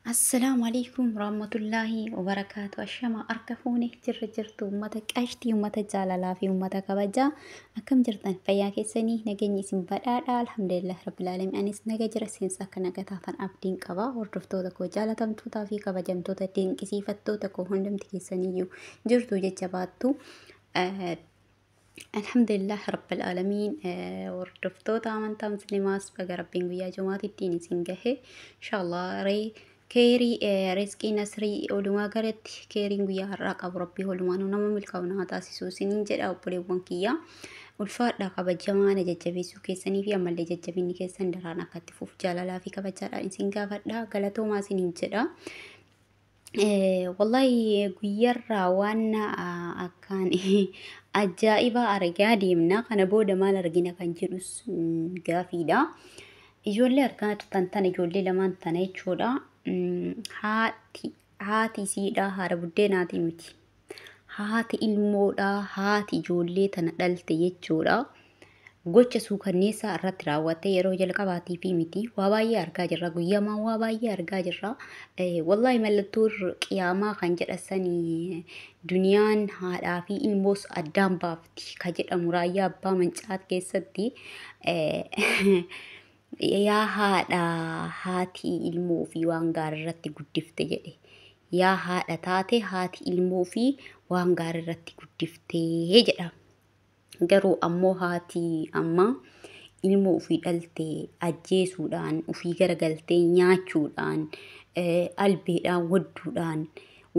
السلام عليكم ورحمة الله وبركاته. الشما أركفوني جرتو أمتك أشتي أمتك جالالا في أمتك كبجا أكم جرتن فياك سني نجني سنبدا الحمد لله رب العالمين أنس نجر سنسا كنا كتافن أبدين كبا وردفتو تكو جالتم توتا في كبجم توتا دين كسيفتو تكو هندم تكيسنيو جرتو جتباتو آه الحمد لله رب العالمين وردفتو تامن تام سلماس بقى ربين ويا جماعة الدين سنجه إن شاء الله ري كيري رزقي نسري ولما قالت كيري ويا الرقب ربي ولما نما ملكونا تاسسو سنين جد أو بري وانكيا والفات لقب الجماعة ججبي سوكي سني في عمل ججبي نكسن درانا كتفوف جالالا في كبجارة إنسان قافت لا قالتو ما سنين جدا والله guyyaarraa waan akkaan ajaa'iba argaa deemna. Kana booda maal argina kan jedhus gaafiidha. Ijoollee argaa jirtan tana ijoollee lamaan tana jechuudha. Haati isiidha haadha buddeenaati miti. Haati ilmoodha haati ijoollee tana dhalte jechuudha. Gocha suukanneessaa irratti raawwattee yeroo jalqabaatii fi miti waa baay'ee argaa jirra. Guyyamaa waa baay'ee argaa jirra. Wallahi mallattoo qiyaamaa kan jedhasanii duniyaan haadhaa fi ilmoos addaan baafti kan jedhamu raayyaa abbaa mancaat keessatti yaa haadha haati ilmoo fi waan gaarii irratti guddifte jedhe. Yaa haadha taate haati ilmoo fi waan gaarii irratti guddiftee jedha. Garuu ammoo haati amma ilmoo ofii dhaltee ajjeesuudhaan ofii garagaltee nyaachuudhaan albeedhaan wadduudhaan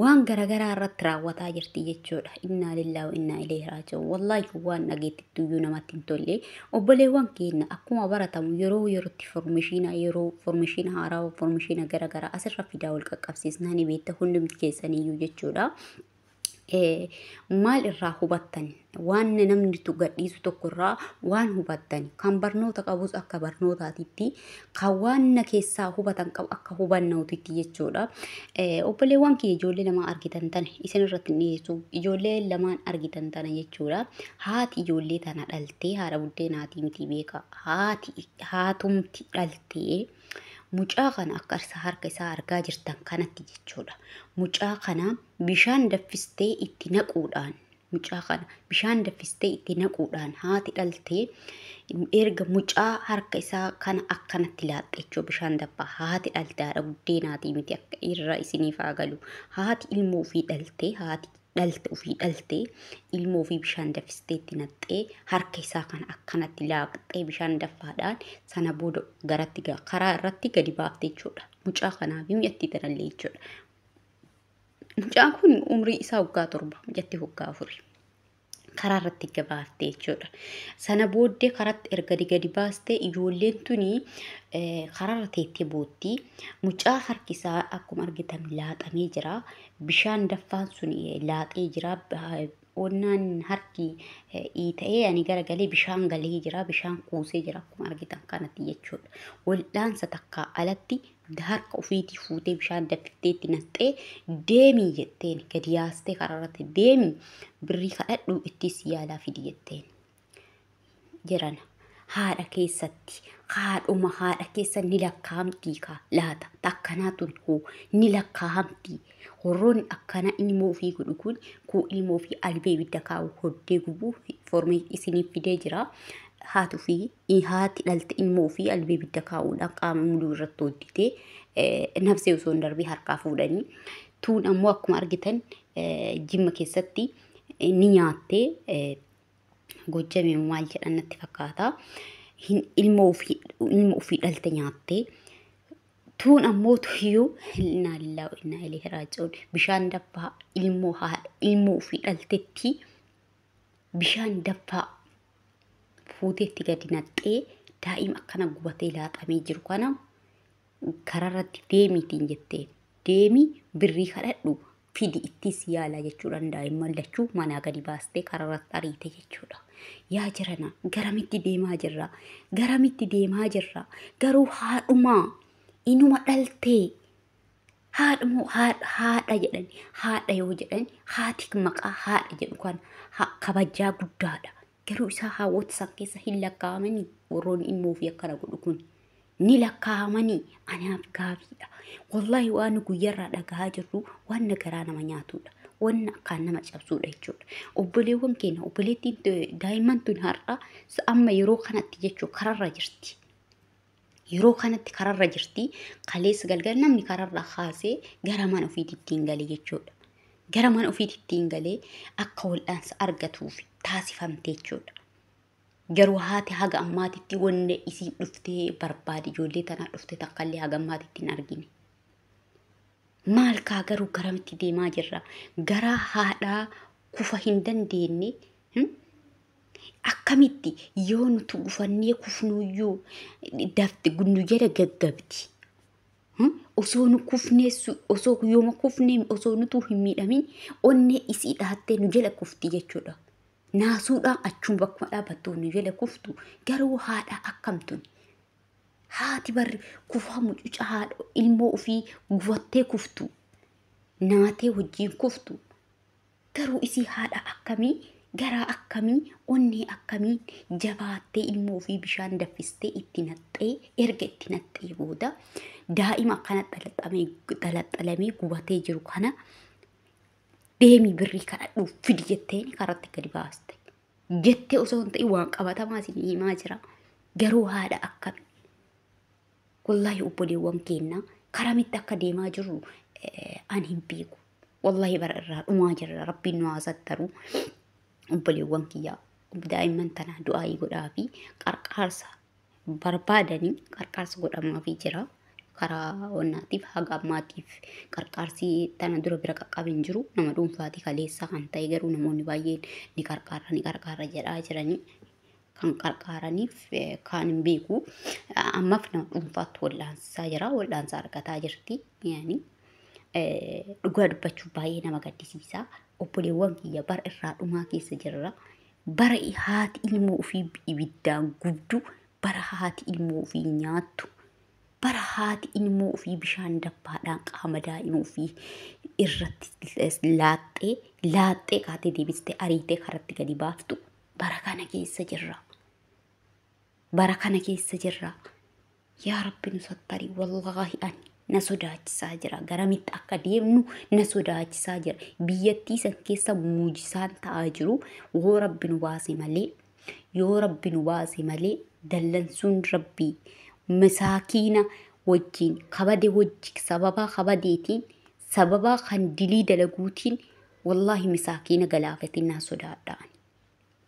waan garagaraa irratti raawwataa jirti jechuudha. Innaa lillahi wa innaa ilaihi raaji'uun. Wallaahi waan dhageettitti iyyuu namatti hin tolle. Obboleewwan keenya akkuma baratamu yeroo yerootti formeeshiina haaraa formeeshiina garagaraa asirra fidaa wal qaqqabsiisnaa ni beekta hundumti keessaniyyuu jechuudha. Maal irraa hubattan waan namni gadhiisu tokko irraa waan hubattan kan barnoota qabus akka barnootaatitti kan waan keessaa hubatan qabu akka hubannootitti jechuudha. Obboleewwan kiyya ijoollee lama argitan tana isin irratti dhiyeessu ijoollee lamaan argitan tana jechuudha. Haati ijoollee tana dhaltee haadha buddeenaatii miti beeka. Haatumti dhaltee mucaa kana akka harka isaa argaa jirtan kanatti jechuudha. Mucaa kana bishaan daffistee itti naquudhaan haati dhaltee erga mucaa harka isaa kana akkanatti laaxxe jechuudha. Bishaan daffaa haati dhaltaadha buddeenaatii miti akka irra isiniif haa galu. Haati ilmoo ofii dhaltee ilmoo ofii bishaan daffistee itti naqxee harka isaa kana akkanatti laaxxee bishaan daffaadhaan sana booda garatti karaa irratti gadi baaftee jechuudha. Mucaa kanaaf mi'atti tanallee jechuudha. Mucaan kun umrii isaa waggaa 7 mijatti waggaa 4. Karaa irratti gabaaftee jechuudha. Sana booddee karatti erga gadi baastee ijoolleen tuni karaa irra teettee bootti mucaa harki isaa akkuma argitan laaxamee jira. Bishaan daffaan sun laaxee jira. Onnaan harki ta'ee ani garagalee bishaan galee jira. Bishaan kuusee jira akkuma argitan kanatti jechuudha. Wal'aansa takkaa alatti harka ofiitii fuutee bishaan daffiftee itti naqxee deemii jetteen gadi yaastee karaa irratti deemii birrii kadhadhu ittis yaalaa fidi jetteen jirana. Haadha keessatti haadha keessa ni lakkaa'amtii ka laata takkanaa tun hoo ni lakkaa'amtii. Horroon akkana ilmoo ofii godhu kun ilmoo ofii albee ibidda kaa'u hoddee gubuu formii isiniif fidee jira. Haati dhalte ilmoo ofii albee ibidda kaa'uudhaan qaama muluu irratti hodditee nafsee osoo hin darbee harkaa fuudhanii. Tuun ammoo akkuma argitan jimma keessatti ni nyaattee gojjame maal jedhan natti fakkaata. Ilmoo ofii dhalte nyaattee. Tuun ammoo tuyyuu innaa lillahi wa innaa ilaihi raaji'uun bishaan daffaa ilmoo ofii dhaltetti bishaan daffaa fuuteetti gadi naqxee daa'ima akkana gubatee laaxamee jiru kana karaa irratti deemiitiin jetteen deemii birrii kadhadhu fidi ittis yaalaa jechuudhaan daa'imman lachuu manaa gadi baastee karaa irratti ariite jechuudha. Yaa jirana garamitti deemaa jirra garuu haadhumaa inuma dhaltee haadha jedhan haadha yoo jedhan haati maqaa haadha jedhu kan kabajaa guddaadha. Garuu isaa hawwata san keessa hin lakkaa'amanii warroonni ilmoo ofii akkana godhu kun ni lakkaa'amanii anaaf gaafiidha. Wallahi waan guyyarraa dhagahaa jirru waan nagaraa nama nyaatudha. Waan akkaan nama cabsuudha jechuudha. Obboleewwan keenya obboleettiin daa'imman tun har'a amma yeroo kanatti jechuudha kararra jirti. Yeroo kanatti kararra jirti. Kaleessa galgala namni kararra kaasee gara mana ofiitti hin galee jechuudha. Gara mana ofiitti hin galee akka wal'aansa argatuuf taasifamte jechuudha. Garuu haati haga ammaatitti wanne isiin dhuftee barbaade ijoollee tanaa dhufte takkallee haga ammaatitti hin argine. Maal kaa garuu garamitti deemaa jirra? Gara haadhaa kufa hin dandeenye akkamitti yoo nuti gufannee kufnuyyuu dafti gunnu jala gaggabdi. Osoo nu kufneessu osoo yooma kufnee osoo nutu hin miidhamin onnee isii dhaattee nu jala kufti jechuudha. Naasuudhaan achuun bakkuma dhaabbattu nu jala kuftu garuu haadha akkamtun. Haati barri kufaa mucuca haadha ilmoo ofii gufattee kuftu. Naatee wajjiin kuftu. Garuu isii haadha akkamii garaa akkamii onnee akkamii jabaattee ilmoo ofii bishaan daffistee itti naxxee erga itti naxxee booda daa'ima akkana xalaxalamee gubatee jiru kana deemii birrii kadhadhuuf fidi jetteen karatti gadi baaste. Jettee osoo hin ta'in waan qabatamaa isin himaa jira. Garuu haadha akkamii. Wallahi obboleewwan keenya karamitti akka deemaa jirru ani hin beeku. Wallahi bara irraa dhumaa jirra rabbiin nu haasattaru. Obboleewwan kiyyaa daa'imman tana du'aayii godhaa fi qarqaarsa barbaadanii qarqaarsa godhamaafii jira. Karaa onnaatiif haga ammaatiif qarqaarsi tana dura bira qaqqabin jiru nama dhuunfaati kaleessa kan ta'e garuu namoonni baay'een ni qarqaara jedhaa jiranii kan qarqaaraniif kan hin beeku ammaaf nama dhuunfaatti wal'aansaa jira wal'aansa argataa jirti yaani dhugaa dubbachuu baay'ee nama gaddisiisa. Obboleewwan kiyya bara irraa dhumaa keessa jirra. Bara haati ilmoo ofii ibiddaan gubdu bara haati ilmoo ofii nyaattu. Bara haati ilmoo ofii bishaan dabbaadhaan qaama daa'ima ofii irratti laaxxee kaatee deebistee ariitee karatti gadi baaftu bara kana keessa jirra. Bara kana keessa jirra. Yaa Rabbi nu sattarii wallahi ani na sodaachisaa jira. Garamitti akka deemnu na sodaachisaa jira. Biyyattii san keessa muujisaan ta'aa jiru yoo Rabbi nu baase malee dallansuun Rabbii masaakiina wajjin kabade wajji sababa kabadeetiin sababa kan dilii dalaguutiin wallahi masaakiina galaafatinaa sodaadhaan.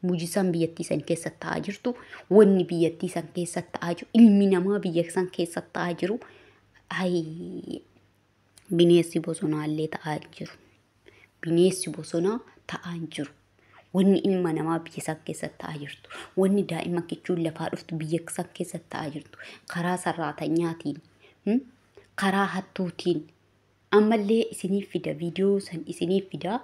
Muujisaan biyyattii san keessa ta'aa jirtu wanni biyyattii san keessa ta'aa jiru ilmi namaa biyya san keessa ta'aa jiru bineensi bosonaallee ta'aa jiru. Bineensi bosonaa ta'aa jiru. Wanni ilma namaa biyya san keessa ta'aa jirtu. Wanni daa'ima kichuun lafaa dhuftu biyya san keessa ta'aa jirtu. Karaa sarraatanyaatiin, karaa hattuutiin ammallee isiniif fida viidiyoo san isiniif fida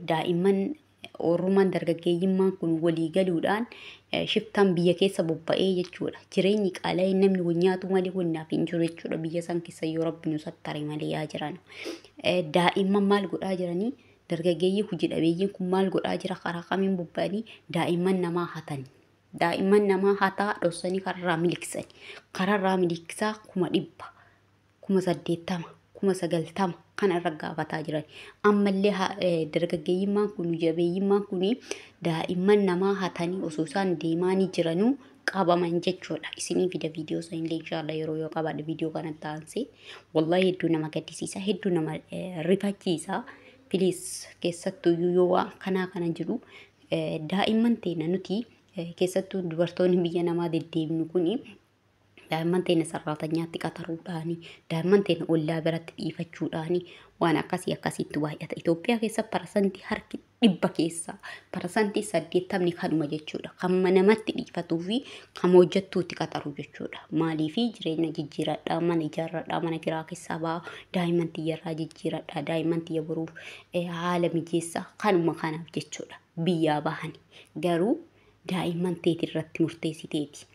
daa'imman Orrumaan dargaggeeyyimmaan kun walii galuudhaan shiftaan biyya keessa bobba'ee jechuudha. Jireenyi qaala'ee namni wanyaatu malee wannaaf hin jiru jechuudha. Biyya san keessa yoo Rabbi nu sattare malee yaa jiran. Daa'imman maal godhaa jiranii? Dargaggeeyyii hojii dhabeeyyiin kun maal godhaa jira? Karaa kamiin bobba'anii daa'imman namaa hatanii. Daa'imman namaa hataa dhoksanii kararraa miliqsanii. Kararraa miliqsaa 100, 80, 90 kana irra gaafataa jiran. Ammallee dargaggeeyyimmaan kun jabeeyyimmaan kun daa'imman namaa hatanii osoo isaan deemaanii jiranuu qabaman jechuudha. Isinii fida viidiyoo san illee inshallah yeroo yoo qabaadhe viidiyoo kana taanse wallahi hedduu nama gaddisiisa hedduu nama rifachiisa. Please keessattuu yoo waan kana jiru daa'imman teena nuti keessattuu dubartoonni biyya namaa deddeebinu kuni daa'imman teena sarraatanyaatti qataruudhaani daa'imman teena ollaa biratti dhiifachuudhaani waan akkasiitti baay'ata. Itoophiyaa keessa parasantii harki 100 keessa parasantii 80 kanuma jechuudha. Kan namatti dhiifatuu fi kan hojjettuutti qataru jechuudha. Maaliifi jireenya jijjiiradhaa mana ijaarradhaa mana kiraa keessaa ba'aa daa'imman tiyyarraa jijjiiradhaa daa'imman tiyya boruuf haala mijeessaa kanuma kanaaf jechuudha. Biyyaa bahani garuu daa'imman teeti irratti murteessiteeti.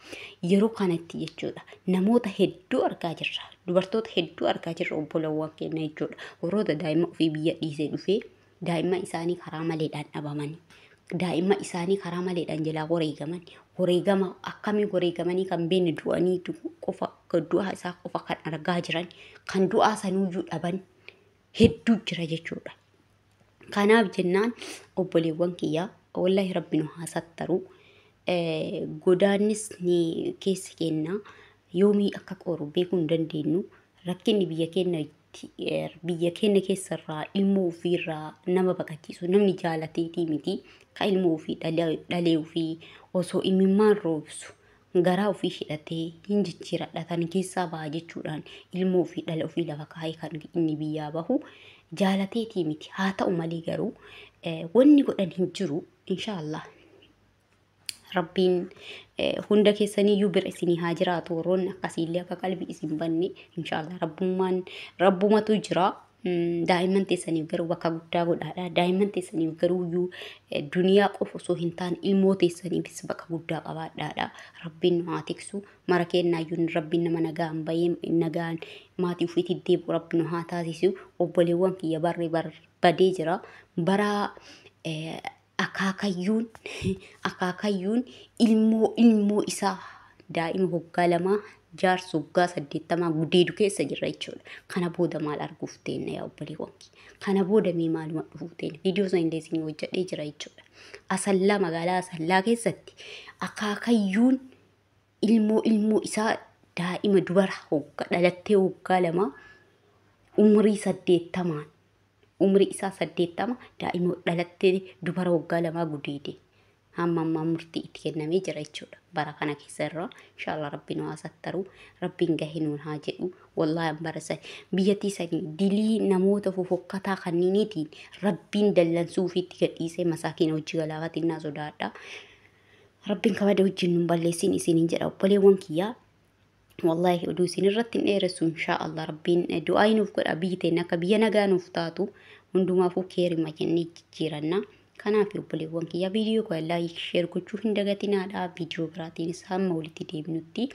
Yeroo kanatti jechuudha namoota hedduu argaa jirra. Dubartoota hedduu argaa jirra obbolawwan keenya jechuudha. Warroota daa'ima ofii biyya dhiisee dhufee daa'ima isaanii karaa maleedhaan dhabaman. Daa'ima isaanii karaa maleedhaan jalaa wareegaman. wareegama akkamii wareegamanii kan beekne du'anii qofa du'a isaa qofa kan argaa jiran kan du'aa sanuuyyuu dhaban hedduu jira jechuudha. Kanaaf jennaan obboleewwan kiyyaa wallahi rabbi nu haa sattaru. Godaannis ni keessa kenna yoomii akka qoru beekuu hin dandeenyu. Rakkinni biyya keenya keessarraa ilmoo ofiirraa nama baqachiisu namni jaalateetii miti ka ilmoo ofii dhalee ofii osoo imimmaan roobsu garaa ofii hidhatee hin jijjiiradhatan keessaa ba'a jechuudhaan ilmoo ofii dhala ofii lafa kaa'ee kan inni biyyaa bahu jaalateetii miti. Haa ta'u malee garuu wanni godhan hin jiru inshaallah. Rabbiin hunda keessaniyyuu bira isinii haa jiraatu. Warroonni akkasiillee akka qalbii isin banne inshaallah rabbumatu jira. Daa'imman teessaniif garuu bakka guddaa godhaadha. Daa'imman teessaniif garuuyyuu duniyaa qofa osoo hin taane ilmoo teessaniifis bakka guddaa qabaadhaadha. Rabbiin nu haa tiksu. Mara kennaayyuu rabbiin nama nagaan bahee nagaan maatii ofiitti deebi'u rabbi nu haa taasisu. Obboleewwan kiyya barree badee jira. Bara akaakayyuun ilmoo isaa daa'ima waggaa 2 jaarsa waggaa 80 gudeedu keessa jira jechuudha. Kana booda maal arguuf teenya yaa obboleewwan kiyya? Kana booda mee maaluma dhufuuf teenya? Viidiyoo sana illee isin hojjedhee jira jechuudha. Asallaa magaalaa Asallaa keessatti akaakayyuun ilmoo isaa daa'ima dubara dhalattee waggaa 2 umrii 80 umri isaa 80 daa'ima dhalattee dubara waggaa 2 gudeede. Hamma murtii itti kennamee jira jechuudha. Bara kana keessa irraa inshaallah rabbiin nu haa sattaru. Rabbiin gahee nuun haa jedhu. Wallahi barasa biyyattii sanii dilii namoota fofokkataa kanniiniitiin rabbiin dallansuu ofiitti gadhiisee masaakiina hojii galaafatiin naa sodaadha. Rabbiin kabada wajjin nun balleessin isiniin jedha obboleewwan kiyyaa. Wallahi oduu isin irratti hin dheeressu inshaallah rabbiin du'aa nuuf godha. Biyyi teenya akka biyya nagaa nuuf taatu hundumaafuu keerima jennee jijjiiranna. Kanaaf obboleewwan kiyya viidiyoo koo laayik sheer gochuu hin dagatinaadha. Viidiyoo biraatiinis hamma walitti deebinutti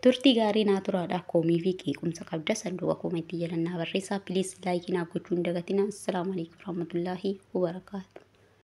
turtii gaarii naa turaadha. Koomii fi qeequmsa qabda sanduuqa koomentii jalannaa barreessaa. Piliis laayikii naa gochuu hin dagatina. Assalaamu alaikum warahmatullaahi wabarakaatu.